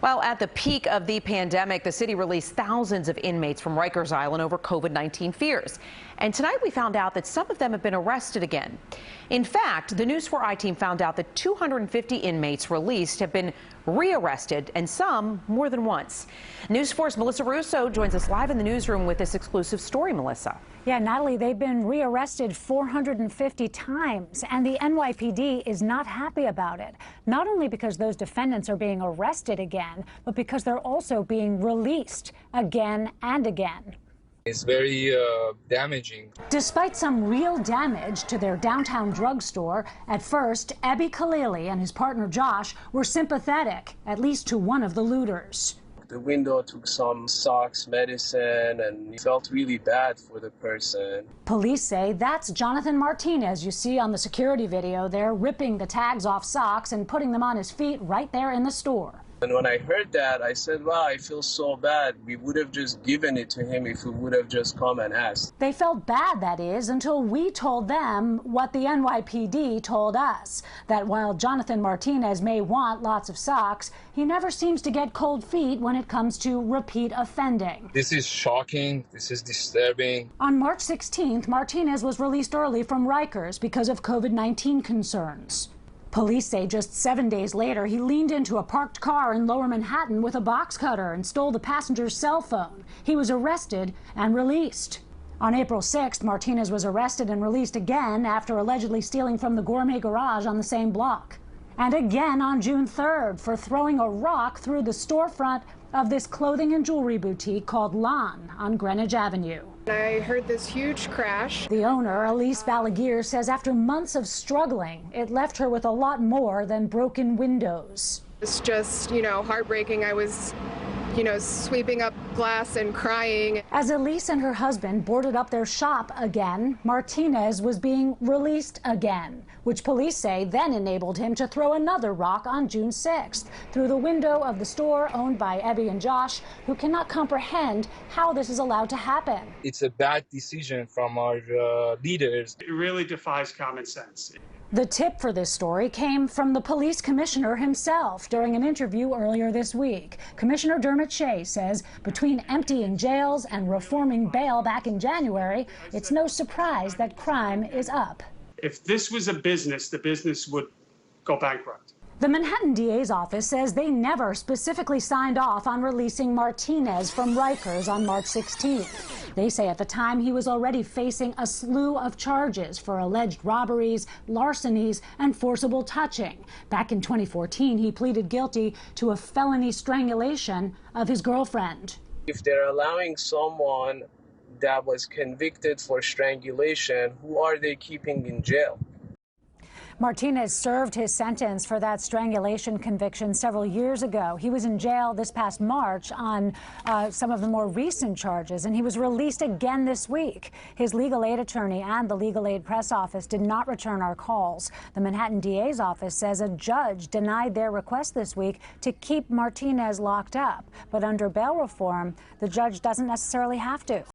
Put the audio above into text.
Well, at the peak of the pandemic, the city released thousands of inmates from Rikers Island over COVID-19 fears. And tonight we found out that some of them have been arrested again. In fact, the News 4i team found out that 250 inmates released have been rearrested, and some more than once. News 4's Melissa Russo joins us live in the newsroom with this exclusive story. Melissa. Yeah, Natalie, they've been rearrested 450 times, and the NYPD is not happy about it. Not only because those defendants are being arrested again, but because they're also being released again and again. It's very damaging. Despite some real damage to their downtown drugstore, at first, Abby Khalili and his partner Josh were sympathetic, at least to one of the looters. The window took some socks, medicine, and it felt really bad for the person. Police say that's Jonathan Martinez you see on the security video there, ripping the tags off socks and putting them on his feet right there in the store. And when I heard that, I said, wow, I feel so bad. We would have just given it to him if he would have just come and asked. They felt bad, that is, until we told them what the NYPD told us, that while Jonathan Martinez may want lots of socks, he never seems to get cold feet when it comes to repeat offending. This is shocking. This is disturbing. On March 16th, Martinez was released early from Rikers because of COVID-19 concerns. Police say just 7 days later, he leaned into a parked car in Lower Manhattan with a box cutter and stole the passenger's cell phone. He was arrested and released. On April 6th, Martinez was arrested and released again after allegedly stealing from the Gourmet Garage on the same block. And again on June 3rd for throwing a rock through the storefront of this clothing and jewelry boutique called Lan on Greenwich Avenue. I heard this huge crash. The owner, Elise Balaguer, says after months of struggling, it left her with a lot more than broken windows. It's just, heartbreaking. I was, sweeping up glass and crying. As Elise and her husband boarded up their shop again, Martinez was being released again, which police say then enabled him to throw another rock on June 6th through the window of the store owned by Abby and Josh, who cannot comprehend how this is allowed to happen. It's a bad decision from our leaders. It really defies common sense. The tip for this story came from the police commissioner himself during an interview earlier this week. Commissioner Dermot Shea says between emptying jails and reforming bail back in January, it's no surprise that crime is up. If this was a business, the business would go bankrupt. The Manhattan DA's office says they never specifically signed off on releasing Martinez from Rikers on March 16th. They say at the time he was already facing a slew of charges for alleged robberies, larcenies, and forcible touching. Back in 2014, he pleaded guilty to a felony strangulation of his girlfriend. If they're allowing someone that was convicted for strangulation, who are they keeping in jail? Martinez served his sentence for that strangulation conviction several years ago. He was in jail this past March on some of the more recent charges, and he was released again this week. His legal aid attorney and the legal aid press office did not return our calls. The Manhattan DA's office says a judge denied their request this week to keep Martinez locked up. But under bail reform, the judge doesn't necessarily have to.